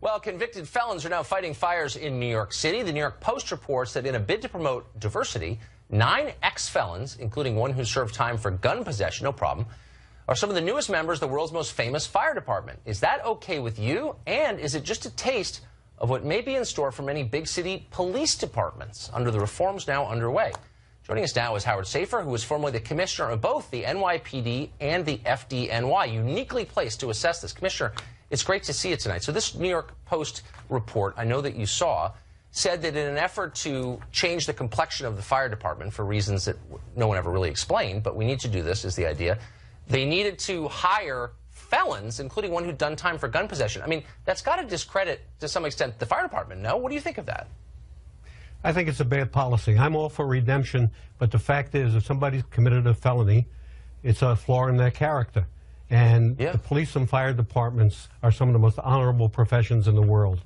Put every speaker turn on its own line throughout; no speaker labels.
Well, convicted felons are now fighting fires in New York City. The New York Post reports that in a bid to promote diversity, 9 ex-felons, including one who served time for gun possession, no problem, are some of the newest members of the world's most famous fire department. Is that okay with you? And is it just a taste of what may be in store for many big city police departments under the reforms now underway? Joining us now is Howard Safer, who was formerly the commissioner of both the NYPD and the FDNY, uniquely placed to assess this. Commissioner, it's great to see you tonight. So this New York Post report, I know that you saw, said that in an effort to change the complexion of the fire department for reasons that no one ever really explained, but we need to do this, is the idea, they needed to hire felons, including one who'd done time for gun possession. I mean, that's got to discredit, to some extent, the fire department, no? What do you think of that?
I think it's a bad policy. I'm all for redemption, but the fact is, if somebody's committed a felony, it's a flaw in their character. And the police and fire departments are some of the most honorable professions in the world.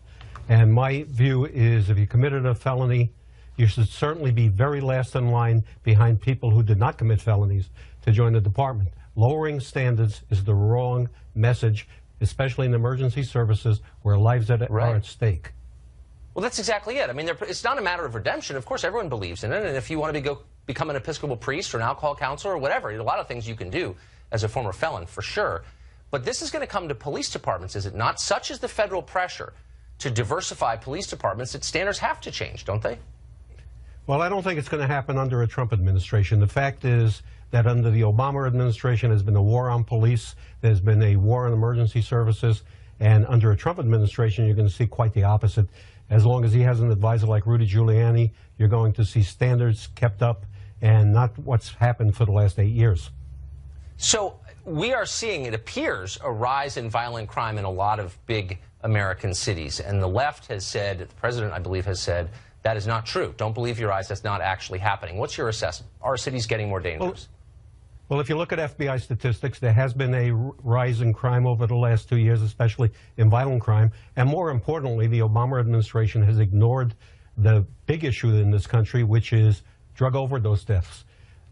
And my view is, if you committed a felony, you should certainly be very last in line behind people who did not commit felonies to join the department. Lowering standards is the wrong message, especially in emergency services where lives are at stake.
Well, that's exactly it. I mean, it's not a matter of redemption. Of course, everyone believes in it. And if you want to become an Episcopal priest or an alcohol counselor or whatever, a lot of things you can do as a former felon, for sure. But this is going to come to police departments, is it not? Such is the federal pressure to diversify police departments that standards have to change, don't they?
Well, I don't think it's going to happen under a Trump administration. The fact is that under the Obama administration, there's been a war on police. There's been a war on emergency services. And under a Trump administration, you're going to see quite the opposite. As long as he has an advisor like Rudy Giuliani, you're going to see standards kept up and not what's happened for the last 8 years.
So we are seeing, it appears, a rise in violent crime in a lot of big American cities. And the left has said, the president, I believe, has said, that is not true. Don't believe your eyes. That's not actually happening. What's your assessment? Are cities getting more dangerous?
Well, if you look at FBI statistics, there has been a rise in crime over the last 2 years, especially in violent crime. And more importantly, the Obama administration has ignored the big issue in this country, which is drug overdose deaths.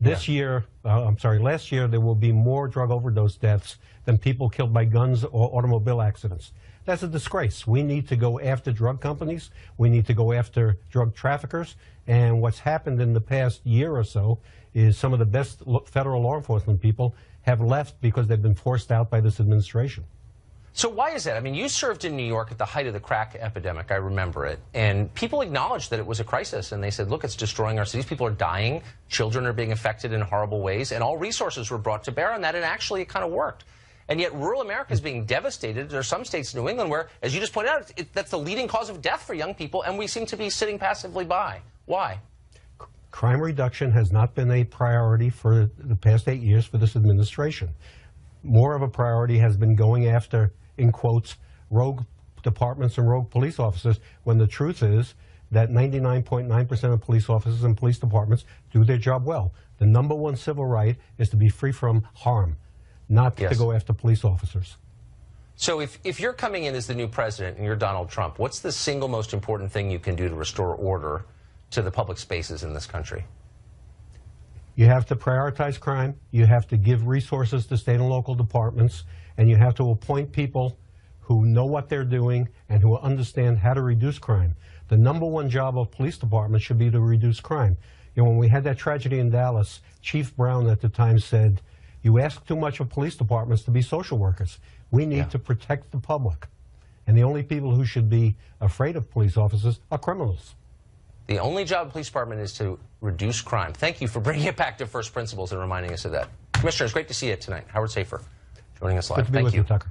Last year, there will be more drug overdose deaths than people killed by guns or automobile accidents. That's a disgrace. We need to go after drug companies. We need to go after drug traffickers. And what's happened in the past year or so is some of the best federal law enforcement people have left because they've been forced out by this administration.
So why is that? I mean, you served in New York at the height of the crack epidemic. I remember it. And people acknowledged that it was a crisis. And they said, look, it's destroying our cities. People are dying. Children are being affected in horrible ways. And all resources were brought to bear on that. And actually, it kind of worked. And yet rural America is being devastated. There are some states in New England where, as you just pointed out, that's the leading cause of death for young people. And we seem to be sitting passively by. Why?
Crime reduction has not been a priority for the past 8 years for this administration. More of a priority has been going after, in quotes, rogue departments and rogue police officers, when the truth is that 99.9% of police officers and police departments do their job well. The #1 civil right is to be free from harm, not to go after police officers.
So if you're coming in as the new president and you're Donald Trump, what's the single most important thing you can do to restore order to the public spaces in this country?
You have to prioritize crime, you have to give resources to state and local departments, and you have to appoint people who know what they're doing and who understand how to reduce crime. The #1 job of police departments should be to reduce crime. You know, when we had that tragedy in Dallas, Chief Brown at the time said, you ask too much of police departments to be social workers. We need to protect the public. And the only people who should be afraid of police officers are criminals.
The only job of the police department is to reduce crime. Thank you for bringing it back to first principles and reminding us of that. Commissioner, it's great to see you tonight. Howard Safer joining us live.
Good to be with you, Tucker.